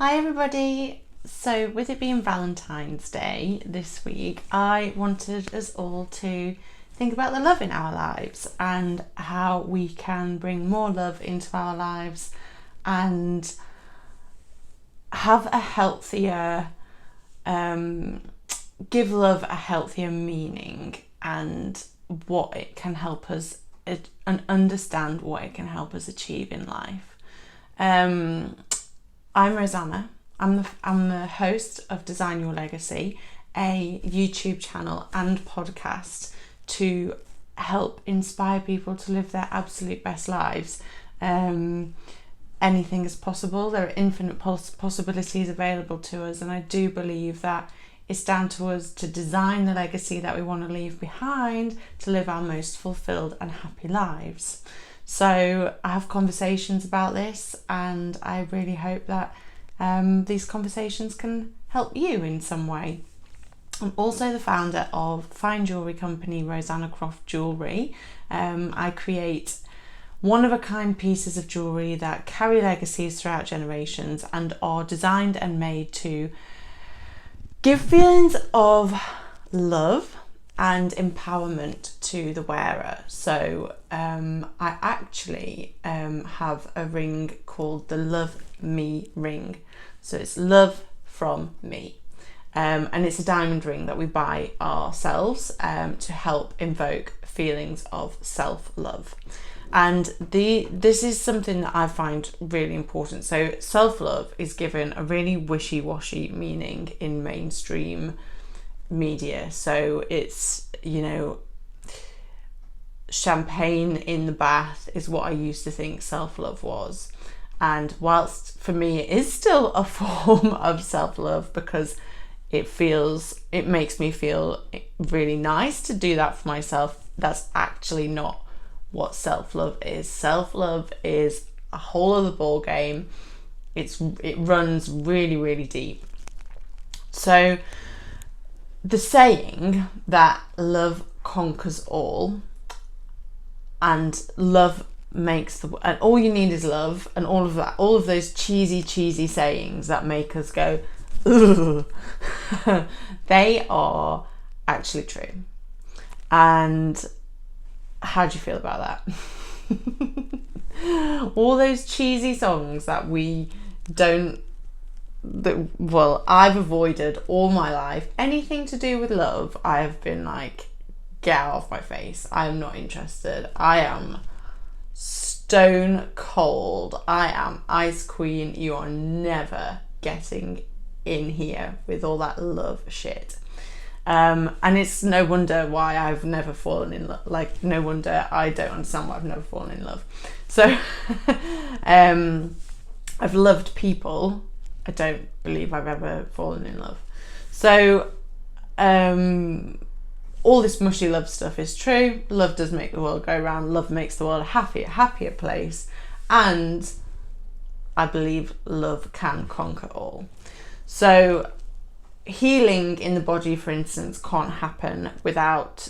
Hi everybody! So with it being Valentine's Day this week, I wanted us all to think about the love in our lives and how we can bring more love into our lives and have a healthier, give love a healthier meaning and what it can help us and understand what it can help us achieve in life. I'm Rosanna. I'm the host of Design Your Legacy, a YouTube channel and podcast to help inspire people to live their absolute best lives. Anything is possible. There are infinite possibilities available to us, and I do believe that it's down to us to design the legacy that we want to leave behind to live our most fulfilled and happy lives. So I have conversations about this, and I really hope that these conversations can help you in some way. I'm also the founder of fine jewellery company Rosanna Croft Jewellery. I create one-of-a-kind pieces of jewellery that carry legacies throughout generations and are designed and made to give feelings of love and empowerment to the wearer. So I actually have a ring called the Love Me ring. So it's love from me. And it's a diamond ring that we buy ourselves to help invoke feelings of self-love. And this is something that I find really important. So self-love is given a really wishy-washy meaning in mainstream media. So it's, champagne in the bath is what I used to think self-love was. And whilst for me it is still a form of self-love because it makes me feel really nice to do that for myself, that's actually not what self-love is. Self-love is a whole other ball game. It runs really, really deep. So the saying that love conquers all and love makes and all you need is love, and all of those cheesy sayings that make us go ugh, they are actually true. And how do you feel about that? All those cheesy songs that I've avoided all my life. Anything to do with love, I have been like, get out of my face. I am not interested. I am stone cold. I am ice queen. You are never getting in here with all that love shit. And it's no wonder why I've never fallen in love. Like, no wonder I don't understand why I've never fallen in love. So I've loved people. I don't believe I've ever fallen in love. So all this mushy love stuff is true. Love does make the world go round. Love makes the world a happier place. And I believe love can conquer all. So healing in the body, for instance, can't happen without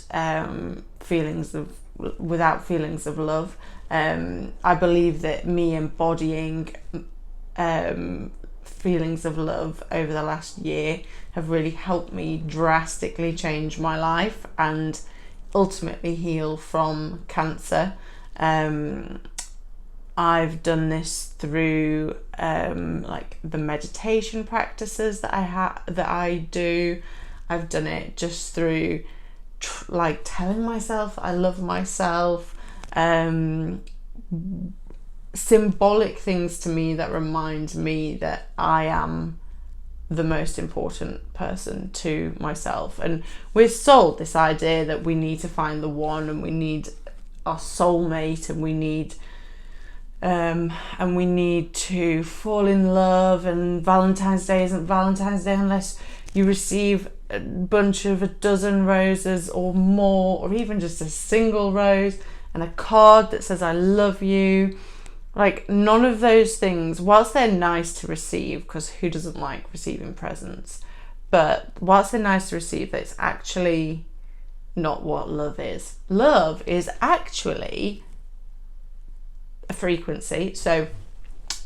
feelings of love. I believe that me embodying feelings of love over the last year have really helped me drastically change my life and ultimately heal from cancer. I've done this through like the meditation practices that I do. I've done it just through like telling myself I love myself. Symbolic things to me that remind me that I am the most important person to myself. And we're sold this idea that we need to find the one, and we need our soulmate, and we need to fall in love, and Valentine's Day isn't Valentine's Day unless you receive a bunch of a dozen roses or more, or even just a single rose and a card that says I love you. Like, none of those things, whilst they're nice to receive, because who doesn't like receiving presents, but whilst they're nice to receive, that's actually not what love is. Love is actually a frequency. So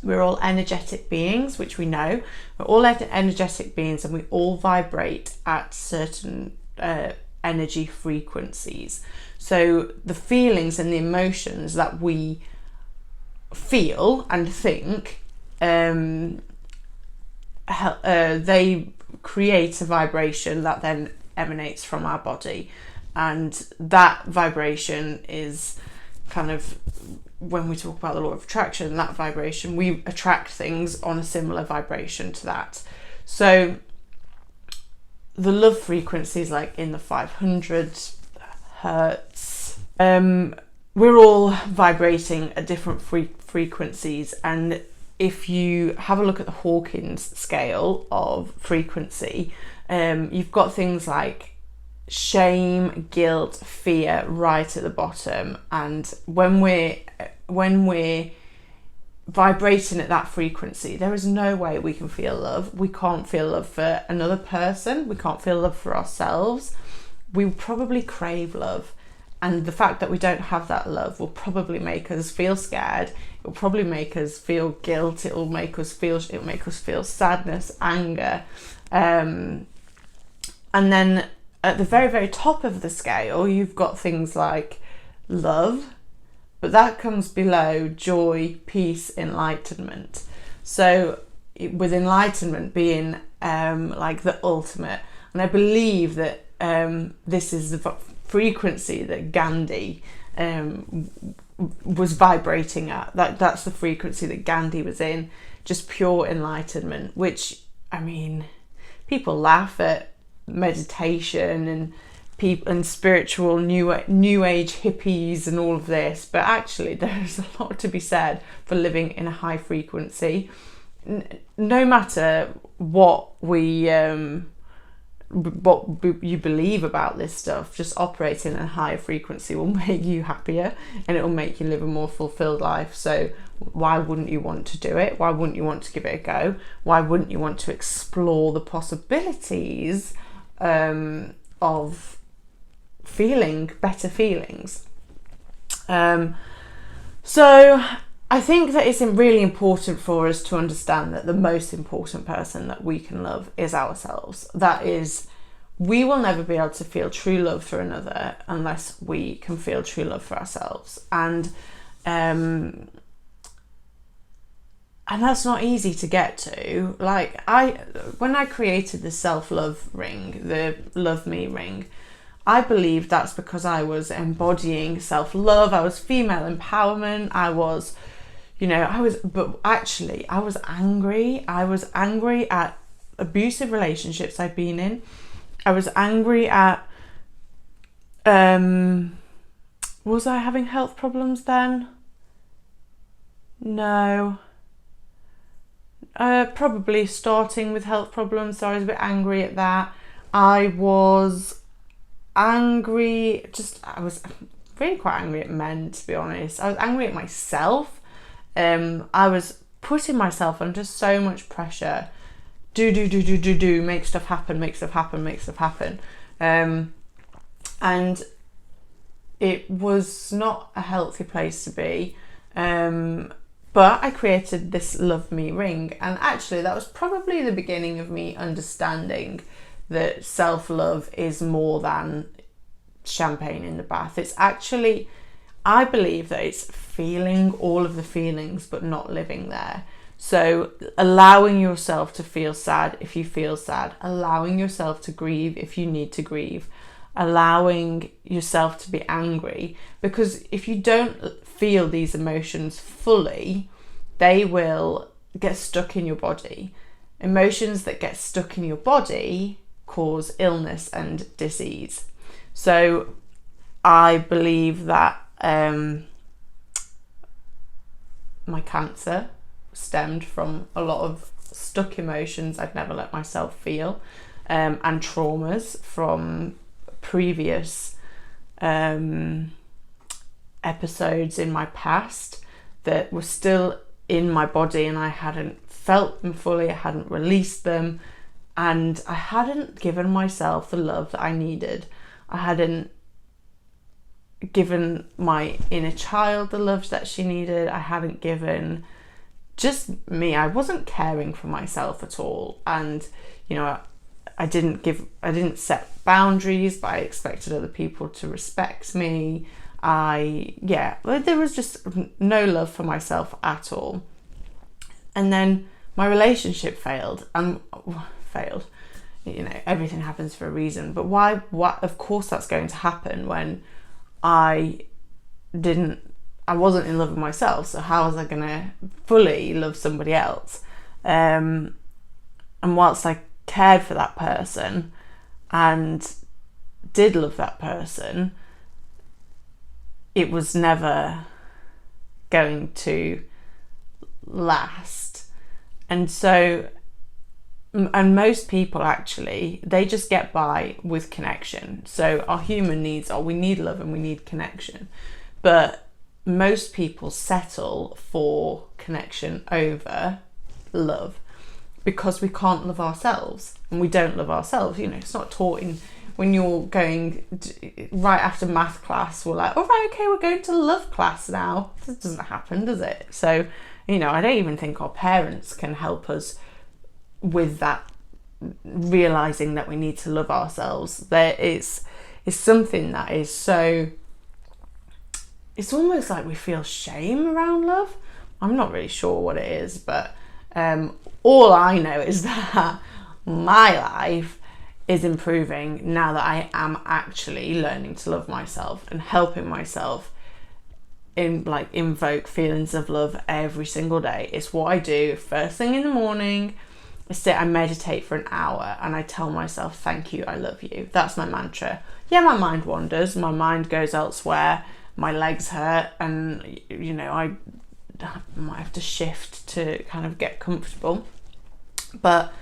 We're all energetic beings, which we know. We're all energetic beings, and we all vibrate at certain energy frequencies. So the feelings and the emotions that we feel and think, they create a vibration that then emanates from our body. And that vibration is kind of, when we talk about the law of attraction, that vibration, we attract things on a similar vibration to that. So the love frequency is like in the 500 hertz. We're all vibrating at different frequencies, and if you have a look at the Hawkins scale of frequency, you've got things like shame, guilt, fear right at the bottom. And when we're vibrating at that frequency, there is no way we can feel love. We can't feel love for another person. We can't feel love for ourselves. We probably crave love. And the fact that we don't have that love will probably make us feel scared. It will probably make us feel guilt. It'll make us feel sadness, anger. And then at the very, very top of the scale, you've got things like love, but that comes below joy, peace, enlightenment. So with enlightenment being like the ultimate, and I believe that this is the frequency that Gandhi was vibrating at. That's the frequency that Gandhi was in, just pure enlightenment, which, I mean, people laugh at meditation and spiritual new age hippies and all of this, but actually there's a lot to be said for living in a high frequency. No matter what you believe about this stuff, just operating at a higher frequency will make you happier, and it will make you live a more fulfilled life. So why wouldn't you want to do it? Why wouldn't you want to give it a go? Why wouldn't you want to explore the possibilities of feeling better feelings? So I think that it's really important for us to understand that the most important person that we can love is ourselves. That is, we will never be able to feel true love for another unless we can feel true love for ourselves. And that's not easy to get to. Like, when I created the self-love ring, the Love Me ring, I believe that's because I was embodying self-love. I was female empowerment. I was angry. I was angry at abusive relationships I'd been in. I was angry at, was I having health problems then? No. Probably starting with health problems, so I was a bit angry at that. I was angry, I was really quite angry at men, to be honest. I was angry at myself. I was putting myself under so much pressure. Do, make stuff happen. And it was not a healthy place to be. But I created this Love Me ring, and actually that was probably the beginning of me understanding that self-love is more than champagne in the bath. It's actually, I believe that it's feeling all of the feelings but not living there. So allowing yourself to feel sad if you feel sad, allowing yourself to grieve if you need to grieve, allowing yourself to be angry, because if you don't feel these emotions fully, they will get stuck in your body. Emotions that get stuck in your body cause illness and disease. So I believe that my cancer stemmed from a lot of stuck emotions I'd never let myself feel, and traumas from previous episodes in my past that were still in my body, and I hadn't felt them fully, I hadn't released them, and I hadn't given myself the love that I needed. I hadn't given my inner child the love that she needed. I hadn't given just me. I wasn't caring for myself at all, and you know, I didn't set boundaries, but I expected other people to respect me. There was just no love for myself at all. And then my relationship failed. You know, everything happens for a reason. But why? What? Of course, that's going to happen when I wasn't in love with myself. So how was I going to fully love somebody else? And whilst I cared for that person and did love that person, it was never going to last. And so, and most people actually, they just get by with connection. So our human needs are, we need love and we need connection. But most people settle for connection over love because we can't love ourselves, and we don't love ourselves. You know, it's not taught in, when you're going right after math class, we're like, all right, okay, we're going to love class now. This doesn't happen, does it? So, you know, I don't even think our parents can help us with that, realizing that we need to love ourselves. There is something that is so, it's almost like we feel shame around love. I'm not really sure what it is, but all I know is that my life is improving now that I am actually learning to love myself and helping myself invoke feelings of love every single day. It's what I do first thing in the morning. I meditate for an hour and I tell myself, thank you, I love you. That's my mantra. Yeah, my mind wanders, my mind goes elsewhere, my legs hurt, and you know, I might have to shift to kind of get comfortable, but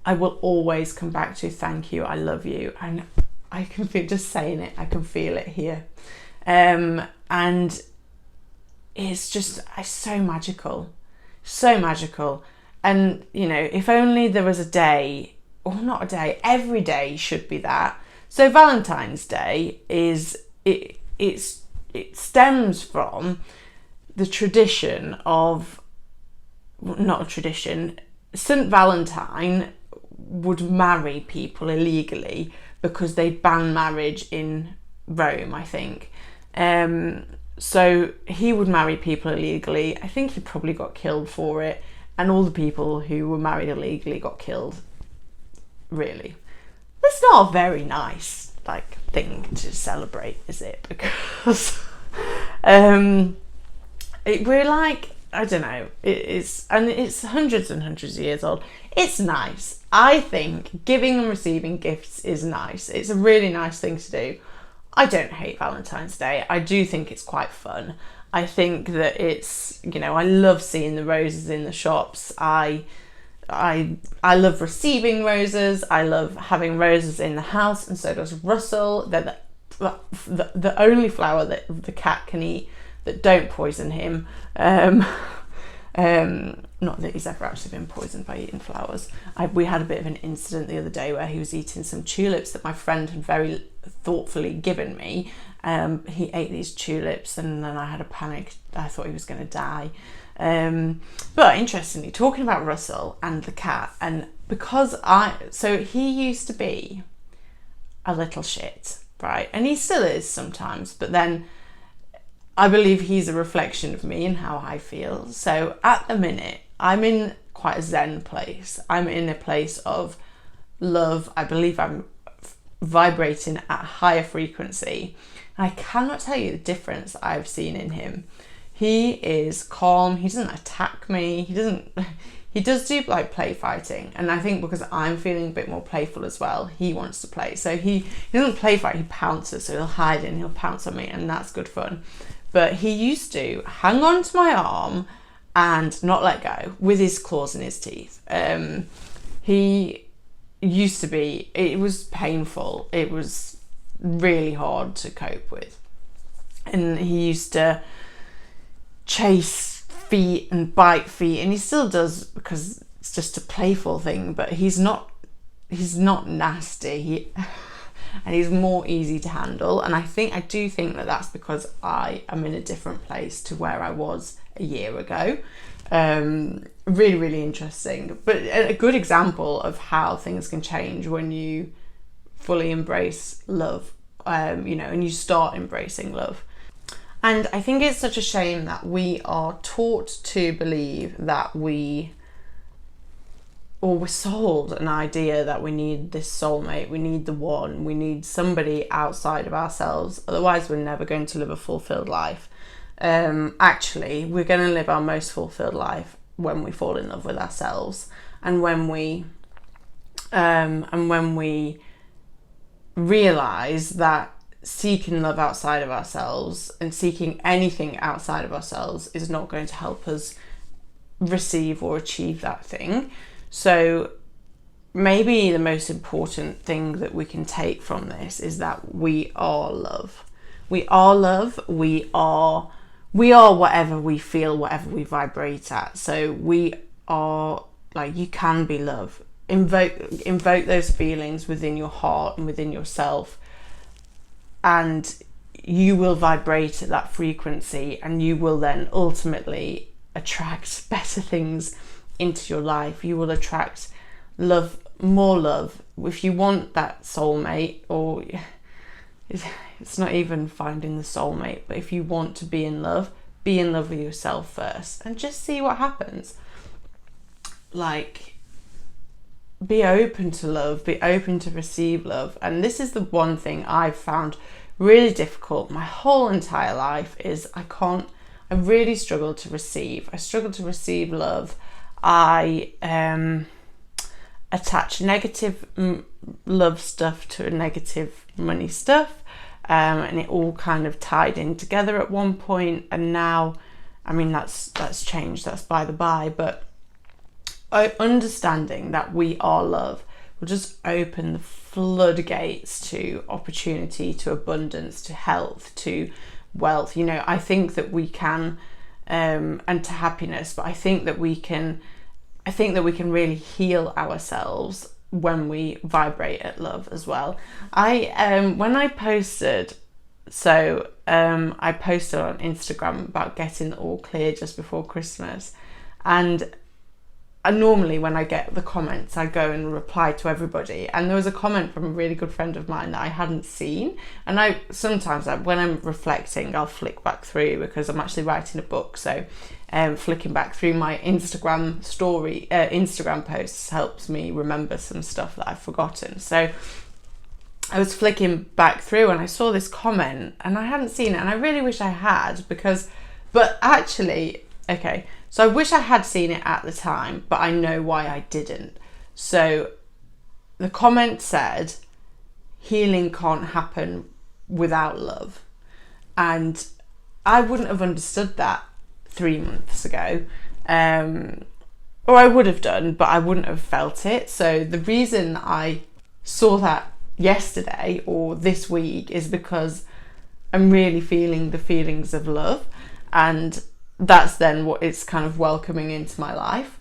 I will always come back to thank you, I love you. And I can feel, just saying it, I can feel it here. And it's just, it's so magical. And, you know, if only there was a day, or not a day, every day should be that. So Valentine's Day it stems from the tradition of, not a tradition, St. Valentine would marry people illegally because they'd banned marriage in Rome, I think. So he would marry people illegally. I think he probably got killed for it, and all the people who were married illegally got killed. Really, that's not a very nice thing to celebrate, is it? Because we're like, I don't know, it's hundreds and hundreds of years old. It's nice. I think giving and receiving gifts is nice. It's a really nice thing to do. I don't hate Valentine's Day. I do think it's quite fun. I think that it's, you know, I love seeing the roses in the shops. I love receiving roses. I love having roses in the house, and so does Russell. They're the only flower that the cat can eat that don't poison him. Not that he's ever actually been poisoned by eating flowers. We had a bit of an incident the other day where he was eating some tulips that my friend had very thoughtfully given me. He ate these tulips and then I had a panic. I thought he was going to die. But interestingly, talking about Russell and the cat, and so he used to be a little shit, right? And he still is sometimes, but then I believe he's a reflection of me and how I feel. So at the minute, I'm in quite a zen place. I'm in a place of love. I believe I'm vibrating at a higher frequency. And I cannot tell you the difference I've seen in him. He is calm. He doesn't attack me. He does do play fighting. And I think because I'm feeling a bit more playful as well, he wants to play. So he doesn't play fight, he pounces. So he'll hide and he'll pounce on me, and that's good fun. But he used to hang on to my arm and not let go with his claws and his teeth. He used to be, it was painful. It was really hard to cope with. And he used to chase feet and bite feet, and he still does because it's just a playful thing, but he's not nasty. And he's more easy to handle. And I do think that that's because I am in a different place to where I was a year ago. Really, really interesting, but a good example of how things can change when you fully embrace love, and you start embracing love. And I think it's such a shame that we are taught to believe that we're sold an idea that we need this soulmate, we need the one, we need somebody outside of ourselves, otherwise we're never going to live a fulfilled life. Actually, we're going to live our most fulfilled life when we fall in love with ourselves, and when we realize that seeking love outside of ourselves and seeking anything outside of ourselves is not going to help us receive or achieve that thing. So maybe the most important thing that we can take from this is that we are love. We are love. We are whatever we feel, whatever we vibrate at. So we are, like, you can be love. Invoke those feelings within your heart and within yourself, and you will vibrate at that frequency, and you will then ultimately attract better things into your life. You will attract love, more love. If you want that soulmate, or it's not even finding the soulmate, but if you want to be in love with yourself first and just see what happens. Like, be open to love, be open to receive love. And this is the one thing I've found really difficult my whole entire life, is I really struggle to receive. I struggle to receive love. I attach negative love stuff to negative money stuff, and it all kind of tied in together at one point. And now, I mean, that's changed, that's by the by, but understanding that we are love will just open the floodgates to opportunity, to abundance, to health, to wealth. I think that we can, and to happiness, but I think that we can really heal ourselves when we vibrate at love as well. When I posted, I posted on Instagram about getting the all clear just before Christmas, and normally when I get the comments, I go and reply to everybody. And there was a comment from a really good friend of mine that I hadn't seen. And sometimes when I'm reflecting, I'll flick back through, because I'm actually writing a book. So flicking back through my Instagram posts helps me remember some stuff that I've forgotten. So I was flicking back through and I saw this comment and I hadn't seen it. And I really wish I had, so I wish I had seen it at the time, but I know why I didn't. So the comment said, healing can't happen without love. And I wouldn't have understood that 3 months ago. Or I would have done, but I wouldn't have felt it. So the reason I saw that yesterday or this week is because I'm really feeling the feelings of love, and that's then what it's kind of welcoming into my life.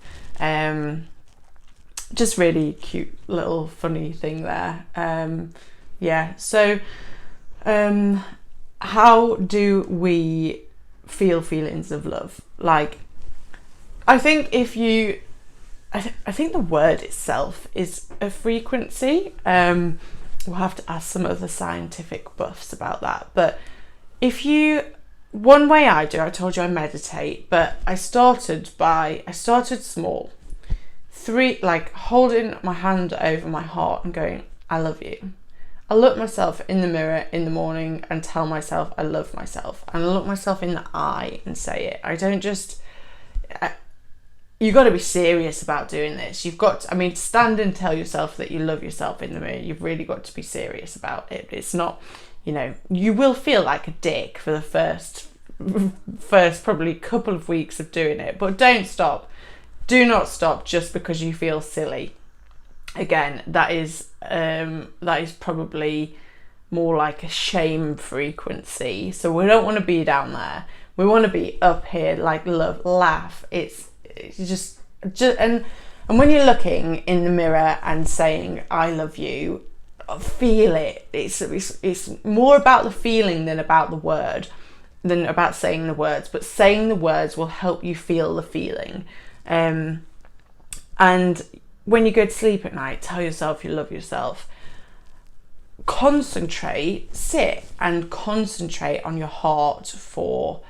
Just really cute little funny thing there. So how do we feel feelings of love? Like, I think I think the word itself is a frequency. We'll have to ask some other scientific buffs about that. But one way I told you I meditate, but I started small. 3, like holding my hand over my heart and going, I love you. I look myself in the mirror in the morning and tell myself I love myself. And I look myself in the eye and say it. I don't just... You've got to be serious about doing this. Stand and tell yourself that you love yourself in the mirror. You've really got to be serious about it. It's not... you will feel like a dick for the first probably couple of weeks of doing it, but don't stop. Do not stop just because you feel silly. Again, that is probably more like a shame frequency. So we don't want to be down there. We want to be up here, like love, laugh. It's just and when you're looking in the mirror and saying I love you, feel it. It's more about the feeling than about the word. than about saying the words, but saying the words will help you feel the feeling. And when you go to sleep at night, tell yourself you love yourself. Sit and concentrate on your heart for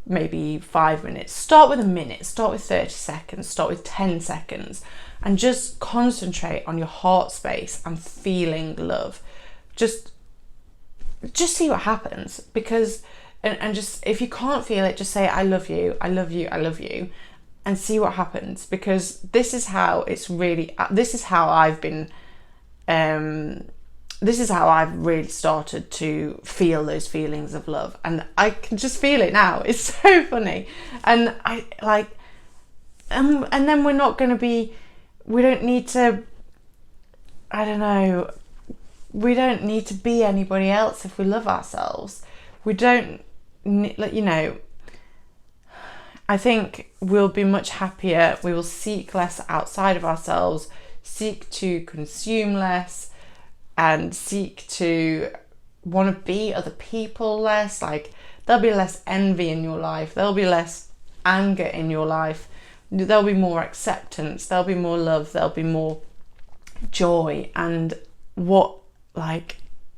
maybe 5 minutes. Start with a minute, start with 30 seconds, start with 10 seconds, and just concentrate on your heart space and feeling love. Just see what happens, because and just, if you can't feel it, just say I love you, I love you, I love you, and see what happens. Because this is how I've really started to feel those feelings of love, and I can just feel it now. It's so funny. And and then we don't need to, we don't need to be anybody else if we love ourselves. We don't, I think we'll be much happier. We will seek less outside of ourselves, seek to consume less, and seek to want to be other people less. Like, there'll be less envy in your life. There'll be less anger in your life. There'll be more acceptance. There'll be more love. There'll be more joy. And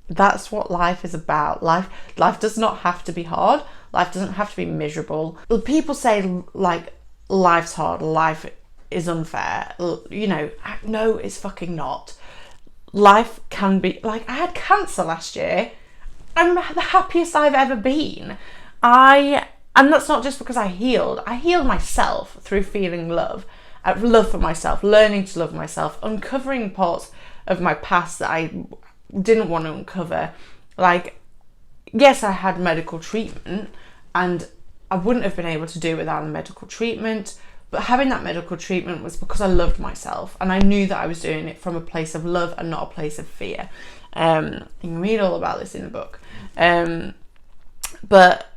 that's what life is about. Life does not have to be hard. Life doesn't have to be miserable. People say life's hard, life is unfair. No, it's fucking not. Life can be, I had cancer last year. I'm the happiest I've ever been. And that's not just because I healed myself through feeling love for myself, learning to love myself, uncovering parts of my past that I didn't want to uncover. Yes, I had medical treatment, and I wouldn't have been able to do it without the medical treatment. But having that medical treatment was because I loved myself, and I knew that I was doing it from a place of love and not a place of fear. You can read all about this in the book. But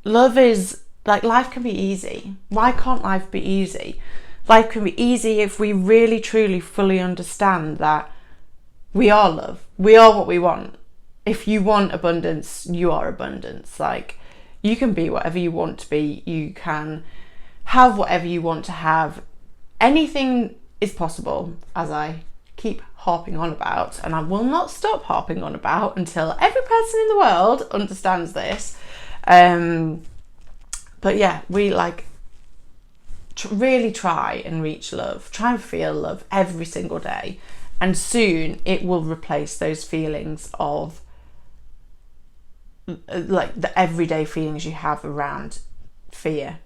love is, life can be easy. Why can't life be easy? Life can be easy if we really, truly, fully understand that we are love. We are what we want. If you want abundance, you are abundance. You can be whatever you want to be. You can have whatever you want to have. Anything is possible, as I keep harping on about, and I will not stop harping on about until every person in the world understands this. But yeah, we really try and reach love, try and feel love every single day, and soon it will replace those feelings of the everyday feelings you have around fear.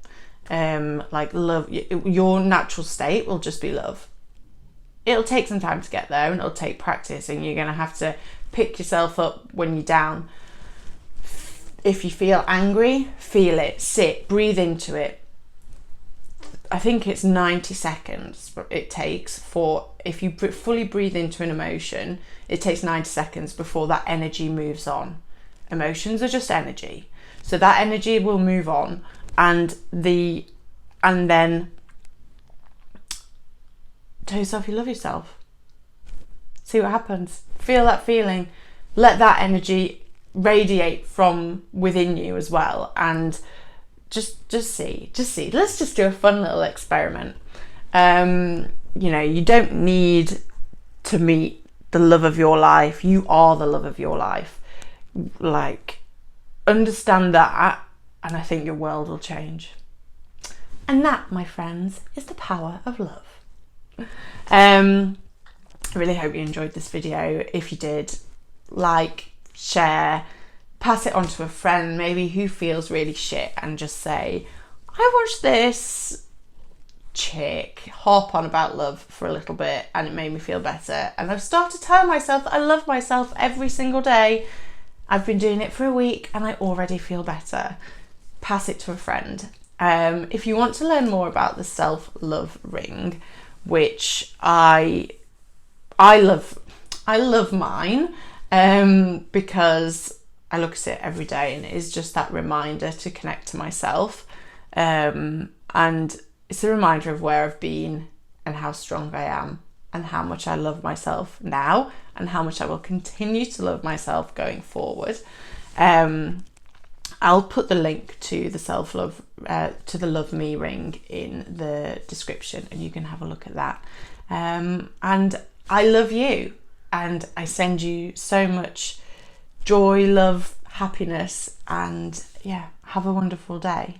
Love, your natural state will just be love. It'll take some time to get there, and it'll take practice, and you're going to have to pick yourself up when you're down. If you feel angry, feel it, sit, breathe into it. I think it's 90 seconds it takes if you fully breathe into an emotion, it takes 90 seconds before that energy moves on. Emotions are just energy. So that energy will move on, and then tell yourself you love yourself. See what happens. Feel that feeling. Let that energy radiate from within you as well, and just see. Let's just do a fun little experiment. You don't need to meet the love of your life. You are the love of your life. Understand that, and I think your world will change. And that, my friends, is the power of love. I really hope you enjoyed this video. If you did, share, pass it on to a friend maybe who feels really shit, and just say, I watched this chick harp on about love for a little bit and it made me feel better, and I've started telling myself that I love myself every single day. I've been doing it for a week and I already feel better. Pass it to a friend. If you want to learn more about the self-love ring, which I love mine, because I look at it every day and it is just that reminder to connect to myself, and it's a reminder of where I've been and how strong I am and how much I love myself now and how much I will continue to love myself going forward. I'll put the link to the self-love, to the Love Me ring in the description, and you can have a look at that. And I love you, and I send you so much joy, love, happiness, and yeah, have a wonderful day.